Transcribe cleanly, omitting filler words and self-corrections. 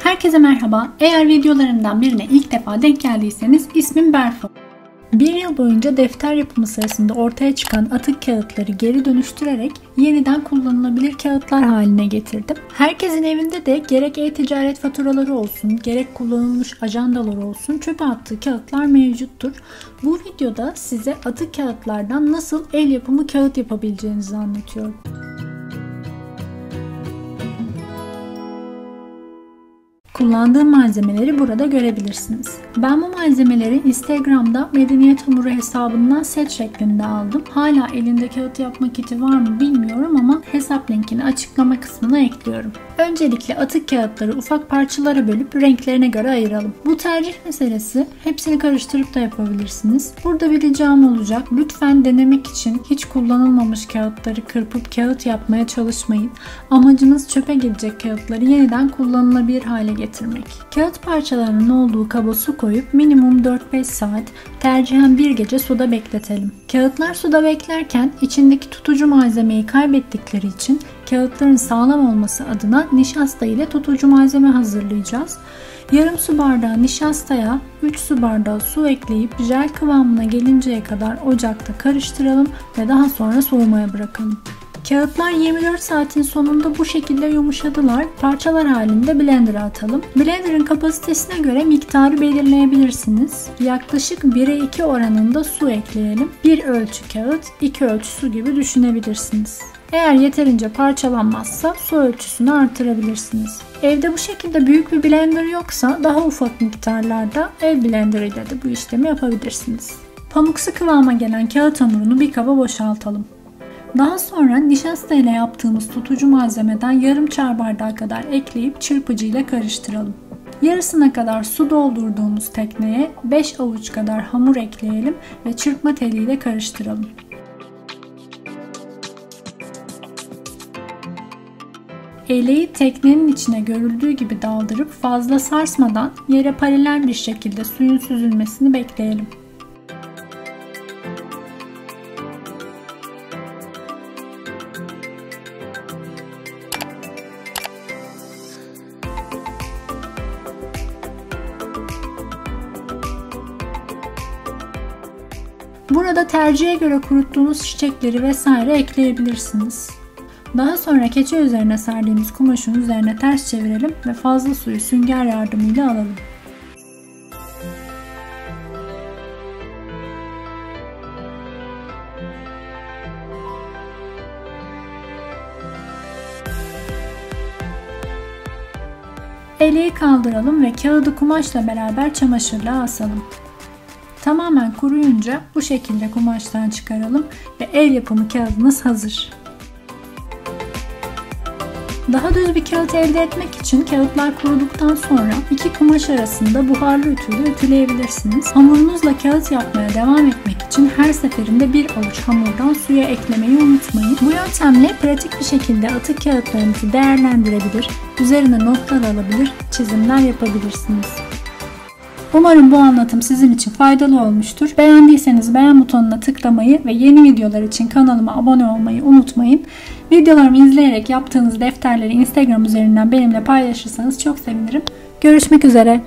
Herkese merhaba. Eğer videolarımdan birine ilk defa denk geldiyseniz ismim Berfu. Bir yıl boyunca defter yapımı sırasında ortaya çıkan atık kağıtları geri dönüştürerek yeniden kullanılabilir kağıtlar haline getirdim. Herkesin evinde de gerek e-ticaret faturaları olsun, gerek kullanılmış ajandalar olsun çöpe attığı kağıtlar mevcuttur. Bu videoda size atık kağıtlardan nasıl el yapımı kağıt yapabileceğinizi anlatıyorum. Kullandığım malzemeleri burada görebilirsiniz. Ben bu malzemeleri Instagram'da Medeniyet Hamuru hesabından set şeklinde aldım. Hala elinde kağıt yapma kiti var mı bilmiyorum ama hesap linkini açıklama kısmına ekliyorum. Öncelikle atık kağıtları ufak parçalara bölüp renklerine göre ayıralım. Bu tercih meselesi, hepsini karıştırıp da yapabilirsiniz. Burada bir ricam olacak. Lütfen denemek için hiç kullanılmamış kağıtları kırpıp kağıt yapmaya çalışmayın. Amacınız çöpe gidecek kağıtları yeniden kullanılabilir hale getirmek. Kağıt parçalarının olduğu kaba su koyup minimum 4-5 saat, tercihen bir gece suda bekletelim. Kağıtlar suda beklerken içindeki tutucu malzemeyi kaybettikleri için kağıtların sağlam olması adına nişasta ile tutucu malzeme hazırlayacağız. Yarım su bardağı nişastaya 3 su bardağı su ekleyip jel kıvamına gelinceye kadar ocakta karıştıralım ve daha sonra soğumaya bırakalım. Kağıtlar 24 saatin sonunda bu şekilde yumuşadılar. Parçalar halinde blender'a atalım. Blender'ın kapasitesine göre miktarı belirleyebilirsiniz. Yaklaşık 1'e 2 oranında su ekleyelim. 1 ölçü kağıt, 2 ölçü su gibi düşünebilirsiniz. Eğer yeterince parçalanmazsa su ölçüsünü artırabilirsiniz. Evde bu şekilde büyük bir blender yoksa daha ufak miktarlarda el blender ile de bu işlemi yapabilirsiniz. Pamuksu kıvama gelen kağıt hamurunu bir kaba boşaltalım. Daha sonra nişasta ile yaptığımız tutucu malzemeden yarım çay bardağı kadar ekleyip çırpıcı ile karıştıralım. Yarısına kadar su doldurduğumuz tekneye 5 avuç kadar hamur ekleyelim ve çırpma teliyle karıştıralım. Eleği teknenin içine görüldüğü gibi daldırıp fazla sarsmadan yere paralel bir şekilde suyun süzülmesini bekleyelim. Burada tercihe göre kuruttuğunuz çiçekleri vesaire ekleyebilirsiniz. Daha sonra keçe üzerine serdiğimiz kumaşın üzerine ters çevirelim ve fazla suyu sünger yardımıyla alalım. Eleği kaldıralım ve kağıdı kumaşla beraber çamaşırlığa asalım. Tamamen kuruyunca bu şekilde kumaştan çıkaralım ve el yapımı kağıdınız hazır. Daha düz bir kağıt elde etmek için kağıtlar kuruduktan sonra iki kumaş arasında buharlı ütüyle ütüleyebilirsiniz. Hamurunuzla kağıt yapmaya devam etmek için her seferinde bir avuç hamurdan suya eklemeyi unutmayın. Bu yöntemle pratik bir şekilde atık kağıtlarınızı değerlendirebilir, üzerine notlar alabilir, çizimler yapabilirsiniz. Umarım bu anlatım sizin için faydalı olmuştur. Beğendiyseniz beğen butonuna tıklamayı ve yeni videolar için kanalıma abone olmayı unutmayın. Videolarımı izleyerek yaptığınız defterleri Instagram üzerinden benimle paylaşırsanız çok sevinirim. Görüşmek üzere.